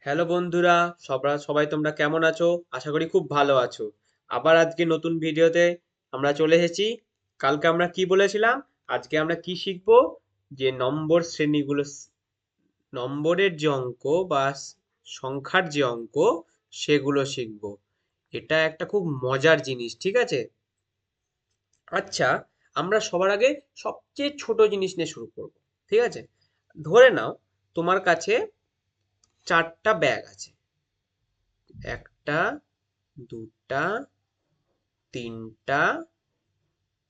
Hello বন্ধুরা, সবাই তোমরা কেমন আছো? আশা করি খুব ভালো আছো। আবার আজকে নতুন ভিডিওতে আমরা চলে এসেছি। কালকে আমরা কি বলেছিলাম? আজকে আমরা কি শিখবো? যে নম্বর শ্রেণীগুলো, নম্বরের যে অঙ্ক বা সংখ্যার যে অঙ্ক, সেগুলো শিখবো। এটা একটা খুব মজার জিনিস, ঠিক আছে? আচ্ছা, আমরা সবার আগে সবচেয়ে ছোট জিনিস নিয়ে শুরু করব, ঠিক আছে? ধরে নাও তোমার কাছে 4টা ব্যাগ আছে। একটা, দুটা, তিনটা,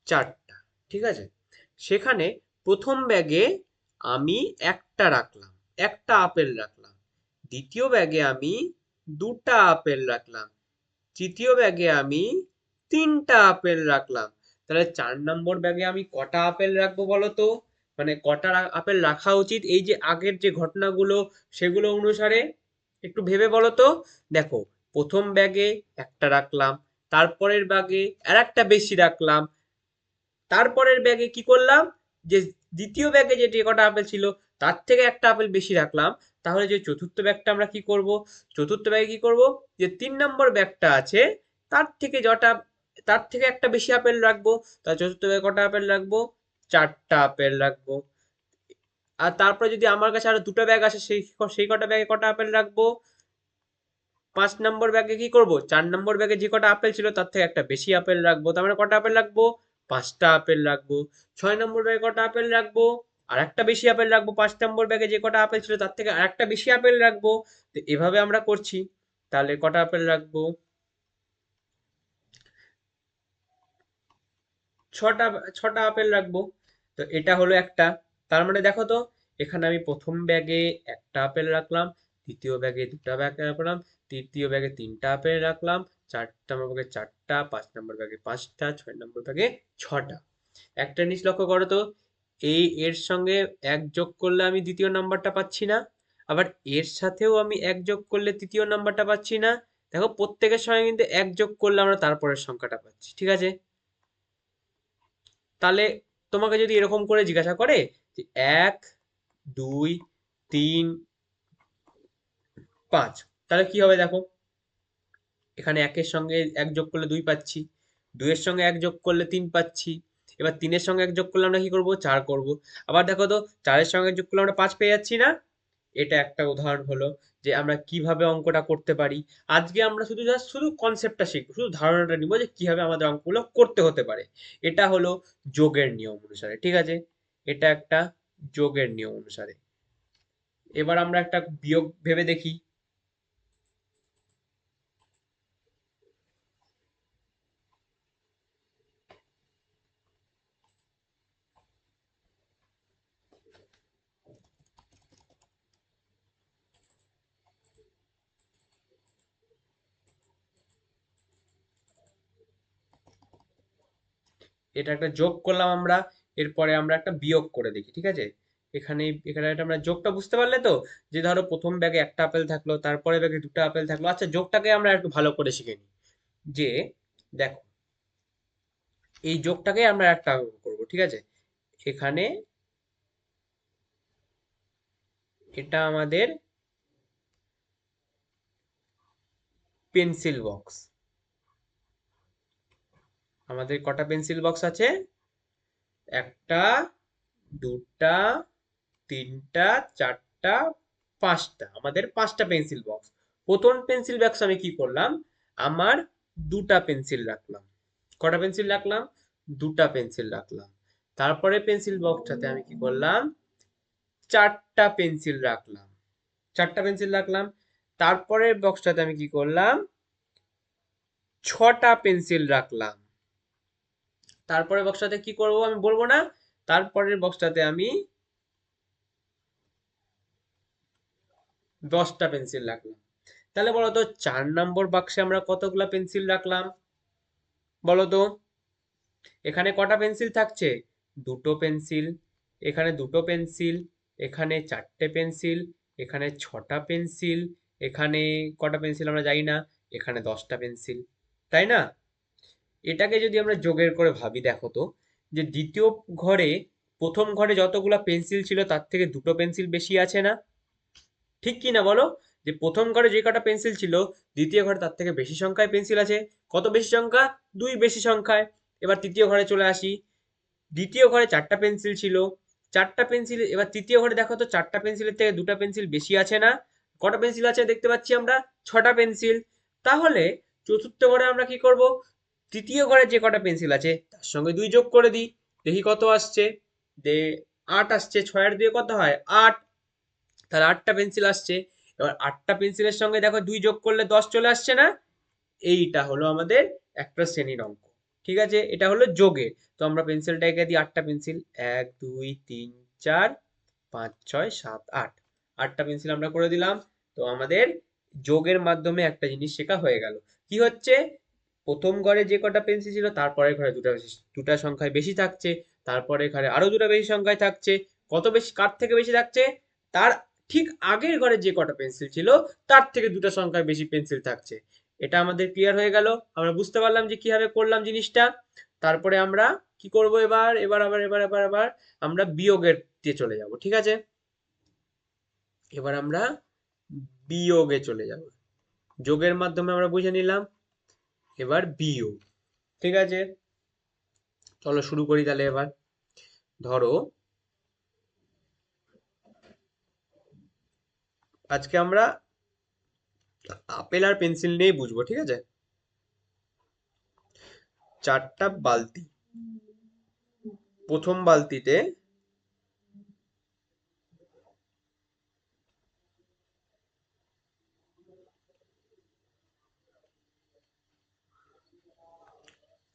চারটা, ঠিক আছে? সেখানে প্রথম ব্যাগে আমি একটা রাখলাম, একটা আপেল রাখলাম। দ্বিতীয় ব্যাগে আমি দুটা আপেল রাখলাম। তৃতীয় ব্যাগে আমি তিনটা আপেল রাখলাম। তাহলে 4 নম্বর ব্যাগে আমি কটা আপেল রাখবো বলো তো? মানে কটা আপেল রাখা উচিত এই যে আগের যে ঘটনাগুলো, সেগুলো অনুসারে একটু ভেবে বলো তো। দেখো, প্রথম ব্যাগে একটা রাখলাম, তারপরের ব্যাগে আর একটা বেশি রাখলাম, তারপরের ব্যাগে কি করলাম, যে দ্বিতীয় ব্যাগে যে কটা আপেল ছিল তার থেকে একটা আপেল বেশি রাখলাম। তাহলে যে চতুর্থ ব্যাগটা আমরা কি করব? চতুর্থ ব্যাগে কি করব, যে 3 নম্বর ব্যাগটা আছে তার থেকে তার থেকে একটা বেশি আপেল রাখবো। তাহলে চতুর্থ ব্যাগে কটা আপেল রাখবো? 4টা আপেল রাখবো। আর তারপরে যদি আমার কাছে আরো দুটো ব্যাগ আসে, সেই কটা ব্যাগে কটা আপেল রাখবো? 5 নম্বর ব্যাগে কি করব, 4 নম্বর ব্যাগে যে কটা আপেল ছিল তার থেকে একটা বেশি আপেল রাখবো। তার মানে কটা আপেল রাখবো? 5টা আপেল রাখবো। 6 নম্বর ব্যাগে কটা আপেল রাখবো? আর একটা বেশি আপেল রাখবো। 5 নম্বর ব্যাগে যে কটা আপেল ছিল তার থেকে আর একটা বেশি আপেল রাখবো। তো এভাবে আমরা করছি। তাহলে কটা আপেল রাখবো? ছটা। ছটা আপেল রাখবো। তো এটা হলো একটা। তার মানে দেখো তো, এখানে আমি প্রথম ব্যাগে একটা আপেল রাখলাম, দ্বিতীয় ব্যাগে দুটা ব্যাগ রাখলাম, তৃতীয় ব্যাগে তিনটা আপেল রাখলাম, 4 নম্বর ব্যাগে চারটা, 5 নম্বর ব্যাগে পাঁচটা, 6 নম্বর ব্যাগে ছটা। একটা জিনিস লক্ষ্য করো তো, এর সঙ্গে এক যোগ করলে আমি দ্বিতীয় নাম্বারটা পাচ্ছি না, আবার এর সাথেও আমি এক যোগ করলে তৃতীয় নাম্বারটা পাচ্ছি না। দেখো, প্রত্যেকের সঙ্গে কিন্তু এক যোগ করলে আমরা তারপরের সংখ্যাটা পাচ্ছি, ঠিক আছে? তাহলে তোমাকে যদি এরকম করে জিজ্ঞাসা করে যে 1, 2, 3, 5, তাহলে কি হবে দেখো। এখানে একের সঙ্গে এক যোগ করলে 2 পাচ্ছি, 2 এর সঙ্গে এক যোগ করলে 3 পাচ্ছি, এবার 3-এর সঙ্গে এক যোগ করলে আমরা কি করব, 4 করব। আবার দেখো তো, 4-এর সঙ্গে যোগ করলে আমরা 5 পেয়ে যাচ্ছি না? এটা একটা উদাহরণ হলো যে আমরা কিভাবে অঙ্কটা করতে পারি। আজকে আমরা শুধু জাস্ট শুধু কনসেপ্টটা শিখবো, শুধু ধারণাটা নিব যে কিভাবে আমাদের অঙ্কগুলো করতে হতে পারে। এটা হলো যোগের নিয়ম অনুসারে, ঠিক আছে? এটা একটা যোগের নিয়ম অনুসারে। এবার আমরা একটা বিয়োগ ভেবে দেখি। এটা একটা যোগ করলাম আমরা, এরপরে আমরা একটা বিয়োগ করে দেখি, ঠিক আছে? এখানে এখানে একটা আমরা যোগটা বুঝতে পারলে তো, যে ধরো প্রথম ব্যাগে একটা আপেল থাকলো, তারপরে ব্যাগে দুটো আপেল থাকলো। আচ্ছা, যোগটাকে আমরা একটু ভালো করে শিখে নিই। যে দেখো, এই যোগটাকে আমরা একটা করব, ঠিক আছে? এখানে এটা আমাদের পেন্সিল বক্স। আমাদের কটা পেন্সিল বক্স আছে? একটা, দুটা, তিনটা, চারটা, পাঁচটা। আমাদের 5টা পেন্সিল বক্স। প্রথম পেন্সিল বক্স আমি কি করলাম, আমার দুটা পেন্সিল রাখলাম। কটা পেন্সিল রাখলাম? দুটা পেন্সিল রাখলাম। তারপরে পেন্সিল বক্সটাতে আমি কি করলাম, 4টা পেন্সিল রাখলাম। 4টা পেন্সিল রাখলাম। তারপরের বক্সটাতে আমি কি করলাম, 6টা পেন্সিল রাখলাম। তারপরে বক্সটাতে কি করব আমি বলবো না। তারপরের বক্সটাতে আমি 10টা পেন্সিল রাখলাম। তাহলে বলো তো, 4 নম্বর বাক্সে আমরা কতগুলা পেন্সিল রাখলাম বলো তো? এখানে কটা পেন্সিল থাকছে? দুটো পেন্সিল। এখানে দুটো পেন্সিল। এখানে 4টে পেন্সিল। এখানে 6টা পেন্সিল। এখানে কটা পেন্সিল আমরা জানি না। এখানে 10টা পেন্সিল। তাই না? এটাকে যদি আমরা যোগের করে ভাবি, দেখো তো, যে দ্বিতীয় ঘরে প্রথম ঘরে যতগুলা পেন্সিল ছিল তার থেকে দুটো পেন্সিল বেশি আছে না? ঠিক কি না বলো? যে প্রথম ঘরে যে কটা পেন্সিল ছিল দ্বিতীয় ঘরে তার থেকে বেশি সংখ্যায় পেন্সিল আছে। কত বেশি সংখ্যা? 2 বেশি সংখ্যায়। এবার তৃতীয় ঘরে চলে আসি। দ্বিতীয় ঘরে 4টা পেন্সিল ছিল। 4টা পেন্সিল, এবার তৃতীয় ঘরে দেখো তো 4টা পেন্সিলের থেকে 2টা পেন্সিল বেশি আছে না? কটা পেন্সিল আছে দেখতে পাচ্ছি আমরা? 6টা পেন্সিল। তাহলে চতুর্থ ঘরে আমরা কি করব? তৃতীয় ঘরে যে কটা পেন্সিল আছে তার সঙ্গে 2 যোগ করে দিই। দেখি কত আসছে। যে 8 আসছে, 6 আর 2 কত হয়? 8। তাহলে 8টা পেন্সিল আসছে। এবার 8টা পেন্সিলের সঙ্গে দেখো 2 যোগ করলে 10 চলে আসছে না? এইটা হলো আমাদের একটা শ্রেণীর অঙ্ক। ঠিক আছে, এটা হলো যোগে। তো আমরা পেন্সিলটা এঁকে দিই। 8টা পেন্সিল, 1 2 3 4 5 6 7 8। 8টা পেন্সিল আমরা করে দিলাম। তো আমাদের যোগের মাধ্যমে একটা জিনিস শেখা হয়ে গেল। কি হচ্ছে? প্রথম ঘরে যে কটা পেন্সিল ছিল তারপরের ঘরে দুটা সংখ্যায় বেশি থাকছে, তারপরের ঘরে আরো দুটা বেশি সংখ্যায় থাকছে। কত বেশি, কার থেকে বেশি থাকছে? তার ঠিক আগের ঘরে যে কটা পেন্সিল ছিল তার থেকে দুটো সংখ্যায় বেশি পেন্সিল থাকছে। এটা আমাদের ক্লিয়ার হয়ে গেল। আমরা বুঝতে পারলাম যে কিভাবে করলাম জিনিসটা। তারপরে আমরা কি করব? এবার আমরা বিয়োগের দিয়ে চলে যাব। ঠিক আছে, এবার আমরা বিয়োগে চলে যাব। যোগের মাধ্যমে আমরা বুঝে নিলাম, এবার বিয়োগ। ঠিক আছে, চলো শুরু করি তাহলে। এবার ধরো আজকে আমরা আপেল আর পেন্সিল নিয়েই বুঝবো। ঠিক আছে, 4টা বালতি। প্রথম বালতিতে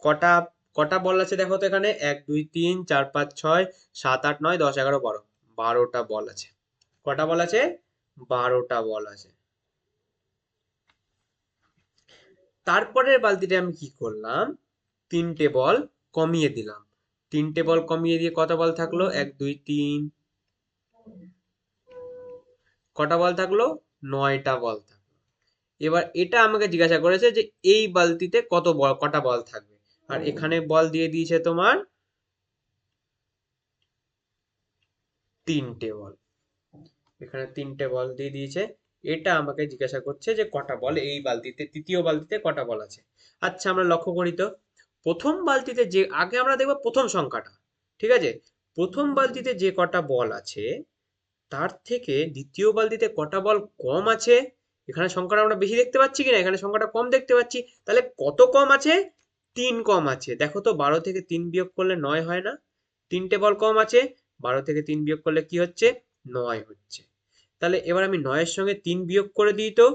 কটা কটা বল আছে দেখো তো এখানে? 1 2 3 4 5 6 7 8 9 10 11 12। 12টা বল আছে। কটা বল আছে? 12টা বল আছে। তারপরের বালতিতে আমি কি করলাম? 3টে বল কমিয়ে দিলাম। 3টে বল কমিয়ে দিয়ে কত বল থাকলো? 1 2 3। কটা বল থাকলো? 9টা বল থাকলো। এবার এটা আমাকে জিজ্ঞাসা করেছে যে এই বালতিতে কটা বল থাকবে। আর এখানে বল দিয়ে দিয়েছে তোমার 3টে বল। এখানে 3টে বল দিয়ে দিয়েছে। এটা আমাকে জিজ্ঞাসা করছে যে কটা বল এই বালতিতে, তৃতীয় বালতিতে কটা বল আছে। আচ্ছা, আমরা লক্ষ্য করি তো। প্রথম বালতিতে যে, আগে আমরা দেখবো প্রথম সংখ্যাটা। ঠিক আছে, প্রথম বালতিতে যে কটা বল আছে তার থেকে দ্বিতীয় বালতিতে কটা বল কম আছে। এখানে সংখ্যাটা আমরা বেশি দেখতে পাচ্ছি কিনা? এখানে সংখ্যাটা কম দেখতে পাচ্ছি। তাহলে কত কম আছে? 3 কম আছে। দেখো তো, 12 থেকে 3 বিয়োগ করলে 9 হয় না? 3টে বল কম আছে, 12 থেকে 3 বিয়োগ করলে কি হচ্ছে? 9 হচ্ছে। তাহলে এবার আমি 9 এর সঙ্গে 3 বিয়োগ করে দিই তো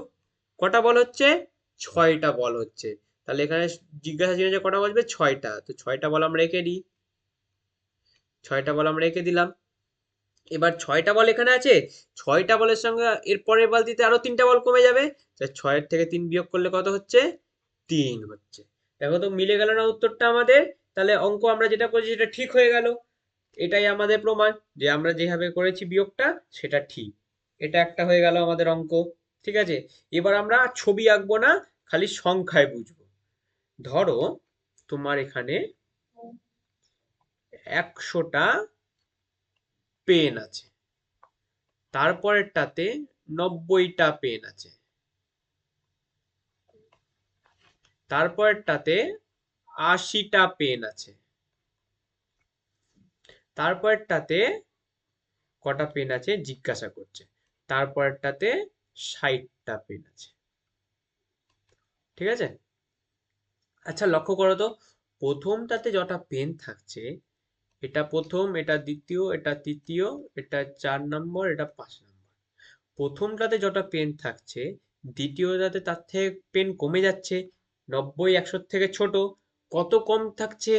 কটা বল হচ্ছে? 6টা বল হচ্ছে। তাহলে এখানে জিজ্ঞাসা ছিল যে কটা বলবে? 6টা। তো 6টা বল আমরা রেখে দিই। 6টা বল আমরা রেখে দিলাম। এবার 6টা বল এখানে আছে। 6টা বলের সঙ্গে এর পরের বালতিতে আরো 3টা বল কমে যাবে। 6 থেকে 3 বিয়োগ করলে কত হচ্ছে? 3 হচ্ছে। দেখো তো মিলে গেল না উত্তরটা আমাদের? তাহলে অঙ্ক আমরা যেটা করেছি সেটা ঠিক হয়ে গেল। এটাই আমাদের প্রমাণ যে আমরা যেভাবে করেছি বিয়োগটা সেটা ঠিক। এটা একটা হয়ে গেল আমাদের অঙ্ক। ঠিক আছে, এবার আমরা ছবি আঁকবো না, খালি সংখ্যায় বুঝবো। ধরো তোমার এখানে 100টা পেন আছে, তারপরেরটাতে 90টা পেন আছে, তারপরেরটাতে 80টা পেন আছে, তারপরেরটাতে কটা পেন আছে জিজ্ঞাসা করছে, তারপরেরটাতে 60টা পেন আছে। ঠিক আছে, আচ্ছা লক্ষ্য করো তো, প্রথমটাতে যটা পেন থাকছে, এটা প্রথম, এটা দ্বিতীয়, এটা তৃতীয়, এটা 4 নম্বর, এটা 5 নম্বর। প্রথমটাতে যটা পেন থাকছে দ্বিতীয়টাতে তার থেকে পেন কমে যাচ্ছে। 90 100 থেকে ছোট। কত কম থাকছে?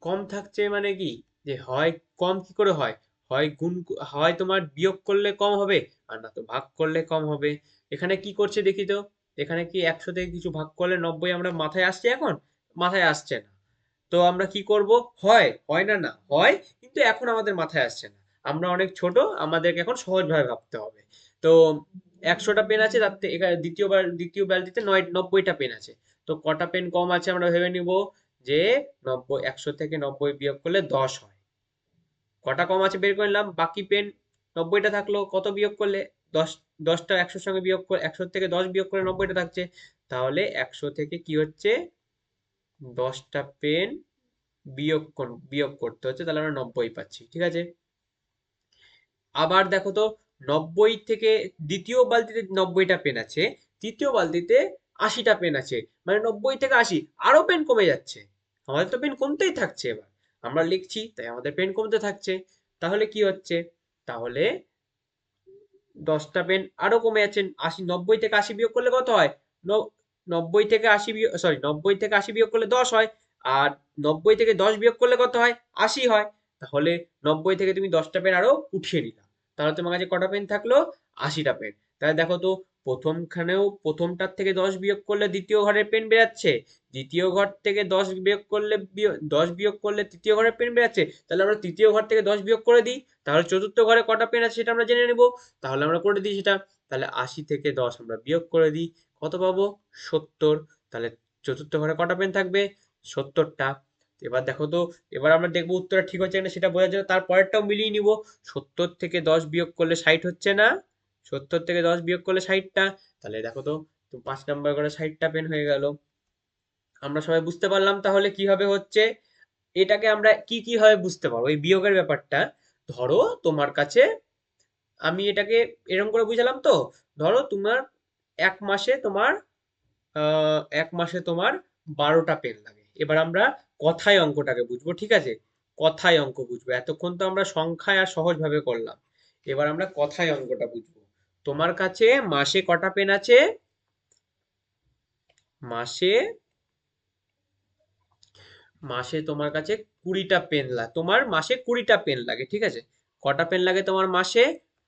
কম থাকছে মানে কি? যে হয় কম কি করে হয়? হয় হয় তোমার বিয়োগ করলে কম হবে, আর না তো ভাগ করলে কম হবে। এখানে কি করছে দেখি তো। এখানে কি 100 থেকে কিছু ভাগ করলে 90 আমরা মাথায় আসছে এখন? মাথায় আসছে না। তো আমরা কি করব? হয় হয় না, না হয়, কিন্তু এখন আমাদের মাথায় আসছে না। আমরা অনেক ছোট, আমাদেরকে এখন সহজভাবে ভাবতে হবে। তো 100টা পেন আছে, তার থেকে এখানে দ্বিতীয় বালতিতে 90টা পেন আছে। তো কটা পেন কম আছে আমরা ভেবে নিব যে 100 থেকে 90 বিয়োগ করলে 10 হয়। কটা কম আছে বের করে নিলাম, বাকি পেন 90টা থাকলো, কত বিয়োগ করলে? 10। 10টা 100 সঙ্গে বিয়োগ করে 100 থেকে 10 বিয়োগ করে 90টা থাকছে, তাহলে 100 থেকে কি হচ্ছে 10টা পেন বিয়োগ করতে হচ্ছে, তাহলে আমরা 90 পাচ্ছি। ঠিক আছে, আবার দেখো তো 90 থেকে দ্বিতীয় বালতিতে 90টা পেন আছে, তৃতীয় বালতিতে 80টা পেন আছে, মানে 90 থেকে 80 আরো পেন কমে যাচ্ছে। আমাদের তো পেন কমতেই থাকছে, এবার আমরা লিখছি তাই আমাদের পেন কমতে থাকছে। তাহলে কি হচ্ছে, তাহলে 10টা পেন আরো কমে যাচ্ছে। 90 থেকে 80 বিয়োগ করলে কত হয়? 90 থেকে 80 বিয়োগ, সরি 90 থেকে 80 বিয়োগ করলে 10 হয়। আর 90 থেকে 10 বিয়োগ করলে কত হয়? 80 হয়। তাহলে 90 থেকে তুমি 10টা পেন আরো উঠিয়ে নিলা, তাহলে তোমার কাছে কটা পেন থাকলো? 80টা পেন। তাহলে দেখো তো প্রথমটার থেকে 10 বিয়োগ করলে দ্বিতীয় ঘরের পেন বেরাচ্ছে, দ্বিতীয় ঘর থেকে 10 বিয়োগ করলে 10 বিয়োগ করলে তৃতীয় ঘরের পেন বেরাচ্ছে। তাহলে আমরা তৃতীয় ঘর থেকে 10 বিয়োগ করে দিই, তাহলে চতুর্থ ঘরে কটা পেন আছে সেটা আমরা জেনে নেব। তাহলে আমরা করে দিই সেটা। তাহলে 80 থেকে 10 আমরা বিয়োগ করে দিই, কত পাবো? 70। তাহলে চতুর্থ ঘরে কটা পেন থাকবে? 70টা। এবার দেখো তো, এবার আমরা দেখবো উত্তরটা ঠিক হচ্ছে কিনা সেটা বোঝার জন্য তার পরেরটাও মিলিয়ে নিব। 70 থেকে 10 বিয়োগ করলে 60 হচ্ছে না? 70 থেকে 10 বিয়োগ করলে 60টা। তাহলে দেখো তো, 5 নাম্বার করে 60টা পেন হয়ে গেল। আমরা সবাই বুঝতে পারলাম তাহলে কিভাবে হচ্ছে। এটাকে আমরা কি কি ভাবে বুঝতে পারবো এই বিয়োগের ব্যাপারটা? ধরো তোমার কাছে, আমি এটাকে এরকম করে বুঝালাম তো, ধরো তোমার এক মাসে তোমার 12টা পেন লাগে। এবার আমরা কথায় অঙ্কটাকে বুঝবো, ঠিক আছে? কথায় অঙ্ক বুঝবো, এতক্ষণ তো আমরা সংখ্যায় আর সহজ ভাবে করলাম, এবার আমরা কথায় অঙ্কটা বুঝবো। তোমার কাছে মাসে কটা পেন আছে? মাসে মাসে তোমার কাছে 20টা পেন লাগে, তোমার মাসে 20টা পেন লাগে, ঠিক আছে? কটা পেন লাগে তোমার মাসে?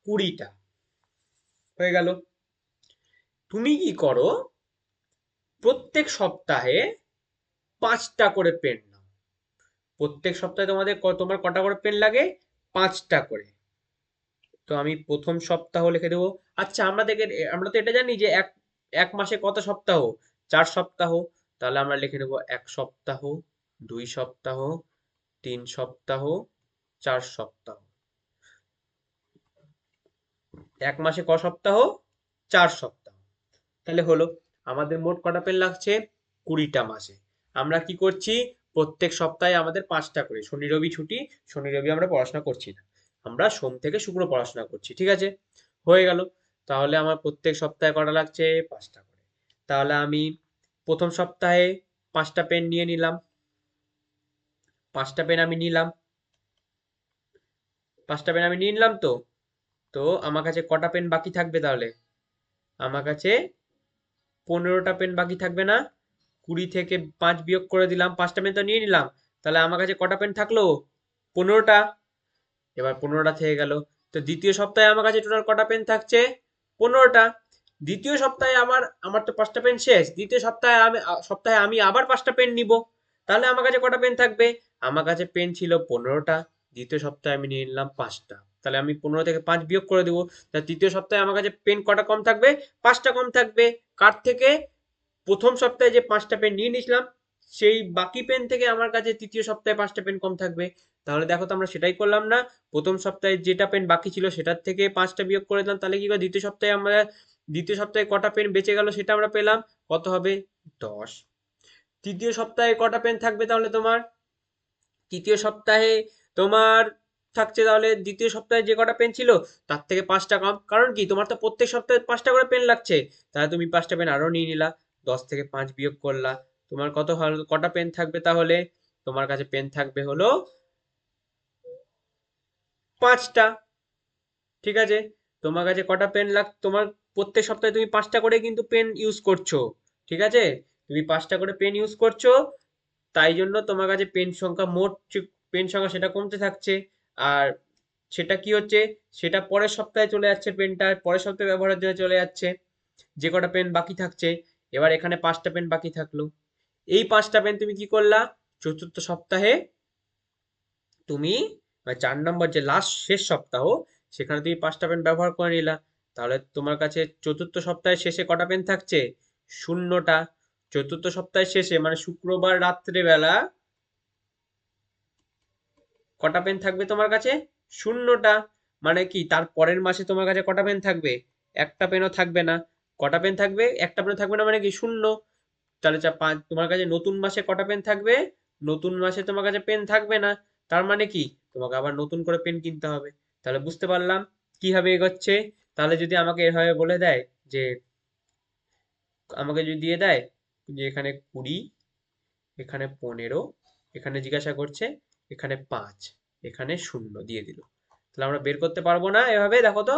20টা। হয়ে গেল। তুমি কি করো, প্রত্যেক সপ্তাহে 5টা করে পেন নাও। প্রত্যেক সপ্তাহে তোমার কটা করে পেন লাগে? 5টা করে। তো আমি প্রথম সপ্তাহ লিখে দেবো। আচ্ছা, আমরা তো এটা জানি যে এক এক মাসে কত সপ্তাহ? 4 সপ্তাহ। তাহলে আমরা লিখে নেবো 1 সপ্তাহ, 2 সপ্তাহ, 3 সপ্তাহ, 4 সপ্তাহ। এক মাসে ক সপ্তাহ? 4 সপ্তাহ। তাহলে হলো, আমাদের মোট কটা পেন লাগছে? 20টা মাসে। আমরা কি করছি, প্রত্যেক সপ্তাহে আমাদের 5টা করে, শনি রবি ছুটি, শনি রবি আমরা পড়াশোনা করছি না, আমরা সোম থেকে শুক্র পড়াশোনা করছি, ঠিক আছে? হয়ে গেল। তাহলে আমার প্রত্যেক সপ্তাহে কটা লাগছে? 5টা করে। তাহলে আমি প্রথম সপ্তাহে 5টা পেন নিয়ে নিলাম, 5টা পেন আমি নিলাম, 5টা পেন আমি নিয়ে নিলাম। তো তো আমার কাছে কটা পেন বাকি থাকবে তাহলে? আমার কাছে 15টা পেন বাকি থাকবে না? 20 থেকে 5 বিয়োগ করে দিলাম, 5টা পেন তো নিয়ে নিলাম, তাহলে আমার কাছে কটা পেন থাকলো? 15টা। এবার 15টা থেকে গেল। তো দ্বিতীয় সপ্তাহে আমার কাছে টোটাল কটা পেন থাকছে? 15টা। দ্বিতীয় সপ্তাহে আমার আমার তো 5টা পেন শেষ, দ্বিতীয় সপ্তাহে আমি আবার 5টা পেন নিব, তাহলে আমার কাছে কটা পেন থাকবে? আমার কাছে পেন ছিল 15টা, দ্বিতীয় সপ্তাহে আমি নিয়ে নিলাম 5টা, তাহলে আমি 15 থেকে 5 বিয়োগ করে দেবো। তাহলে তৃতীয় সপ্তাহে আমার কাছে পেন কটা কম থাকবে? 5টা কম থাকবে। কার থেকে? প্রথম সপ্তাহে যে 5টা পেন নিয়ে নিয়েছিলাম, সেই বাকি পেন থেকে আমার কাছে তৃতীয় সপ্তাহে 5টা পেন কম থাকবে। তাহলে দেখো তো আমরা সেটাই করলাম না, প্রথম সপ্তাহে যেটা পেন বাকি ছিল সেটার থেকে 5টা বিয়োগ করে দিলাম, তাহলে কি করে দ্বিতীয় সপ্তাহে কটা পেন বেঁচে গেল সেটা আমরা পেলাম, কত হবে? 10। তৃতীয় সপ্তাহে কটা পেন থাকবে তাহলে তোমার? তৃতীয় সপ্তাহে তোমার থাকছে, তাহলে দ্বিতীয় সপ্তাহে যে কটা পেন ছিল তার থেকে 5টা কম, কারণ কি তোমার তো প্রত্যেক সপ্তাহে 5টা করে পেন লাগছে, তাহলে তুমি 5টা পেন আরো নিয়ে নিলা, 10 থেকে 5 বিয়োগ করলা, তোমার কটা পেন থাকবে তাহলে? তোমার কাছে পেন থাকবে হলো 5টা। ঠিক আছে, তোমার কাছে কটা পেন তোমার প্রত্যেক সপ্তাহে তুমি 5টা করে কিন্তু পেন ইউজ করছো, ঠিক আছে? তুমি 5টা করে পেন ইউজ করছো, তাই জন্য তোমার কাছে পেন সংখ্যা সেটা কমতে থাকছে। আর সেটা কি হচ্ছে, সেটা পরের সপ্তাহে চলে যাচ্ছে, পেনটা পরের সপ্তাহে ব্যবহারের জন্য চলে যাচ্ছে, যে কটা পেন বাকি থাকছে। এবার এখানে 5টা পেন বাকি থাকলো, এই 5টা পেন তুমি কি করলা? চতুর্থ সপ্তাহে তুমি, মানে 4 নম্বর যে শেষ সপ্তাহ, সেখানে তুমি 5টা পেন ব্যবহার করে নিলা, তাহলে তোমার কাছে চতুর্থ সপ্তাহের শেষে কটা পেন থাকছে? 0টা। চতুর্থ সপ্তাহের শেষে মানে শুক্রবার রাত্রে বেলা কটা পেন থাকবে তোমার কাছে? 0টা। মানে কি তার পরের মাসে তোমার কাছে কটা পেন থাকবে? একটা পেনও থাকবে না। কটা পেন থাকবে? একটা পেনও থাকবে না মানে কি? শূন্য। তাহলে তোমার কাছে নতুন মাসে কটা পেন থাকবে? নতুন মাসে তোমার কাছে পেন থাকবে না। তার মানে কি? তোমাকে আবার নতুন করে পেন কিনতে হবে। তাহলে বুঝতে পারলাম কিভাবে এগোচ্ছে। তাহলে যদি আমাকে এভাবে বলে দেয় যে, আমাকে যদি দিয়ে দেয় যে এখানে 20, এখানে 15, এখানে জিজ্ঞাসা করছে এখানে 5, এখানে 0 দিয়ে দিল, তাহলে আমরা বের করতে পারবো না এভাবে? দেখো তো,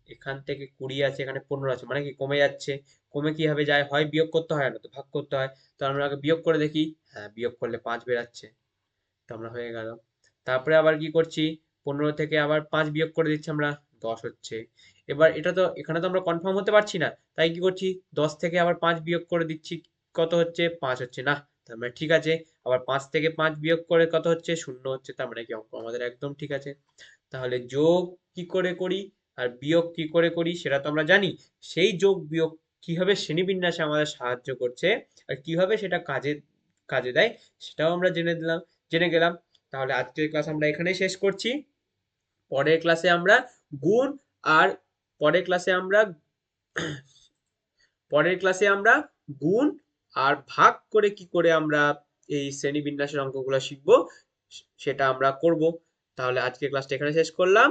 এখান থেকে 20 আছে, এখানে 15 আছে, মানে কি কমে যাচ্ছে। কমে কিভাবে যায়? হয় বিয়োগ করতে হয়, না তো ভাগ করতে হয়। তো আমরা আগে বিয়োগ করে দেখি। হ্যাঁ, বিয়োগ করলে 5 বেরাচ্ছে। তো আমরা হয়ে গেল। তারপরে আবার কি করছি? 15 থেকে আবার 5 বিয়োগ করে দিচ্ছি আমরা, 10 হচ্ছে। এবার এটা তো এখানে তো আমরা কনফার্ম হতে পারছি না, তাই কি করছি? 10 থেকে আবার 5 বিয়োগ করে দিচ্ছি। কত হচ্ছে? 5 হচ্ছে না। তার মানে ঠিক আছে। আবার 5 থেকে 5 বিয়োগ করে কত হচ্ছে? 0 হচ্ছে। তার মানে কি অঙ্ক আমাদের একদম ঠিক আছে। তাহলে যোগ কি করে করি আর বিয়োগ কি করে করি সেটা তো আমরা জানি। সেই যোগ বিয়োগ কিভাবে শ্রেণীবিন্যাসে আমাদের সাহায্য করছে আর কিভাবে সেটা কাজে কাজে দেয় সেটাও আমরা জেনে গেলাম। তাহলে আজকের ক্লাস আমরা এখানেই শেষ করছি। পরের ক্লাসে আমরা গুণ আর পরের ক্লাসে আমরা পরের ক্লাসে আমরা গুণ আর ভাগ করে কি করে আমরা এই শ্রেণীবিন্যাসের অঙ্কগুলো শিখবো সেটা আমরা করব। তাহলে আজকের ক্লাসটা এখানে শেষ করলাম।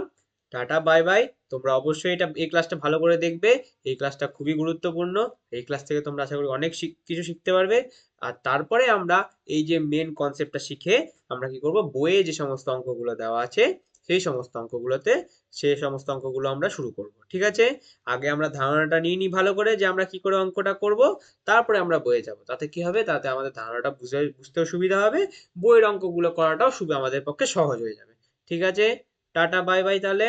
Tata, bye bye. তোমরা অবশ্যই এই ক্লাসটা ভালো করে দেখবে। এই ক্লাসটা খুবই গুরুত্বপূর্ণ। এই ক্লাস থেকে তোমরা আশা করি অনেক কিছু শিখতে পারবে। আর তারপরে আমরা এই যে মেন কনসেপ্টটা শিখে আমরা কি করব, বইয়ে যে সমস্ত অঙ্কগুলো দেওয়া আছে সেই সমস্ত অঙ্কগুলো আমরা শুরু করব। ঠিক আছে? আগে আমরা ধারণাটা নিয়ে নিই ভালো করে যে আমরা কি করে অঙ্কটা করব, তারপরে আমরা বইয়ে যাব। তাতে কি হবে? তাতে আমাদের ধারণাটা বুঝতেও সুবিধা হবে, বইয়ের অঙ্কগুলো করাটাও আমাদের পক্ষে সহজ হয়ে যাবে। ঠিক আছে? টাটা, বাই বাই তাহলে।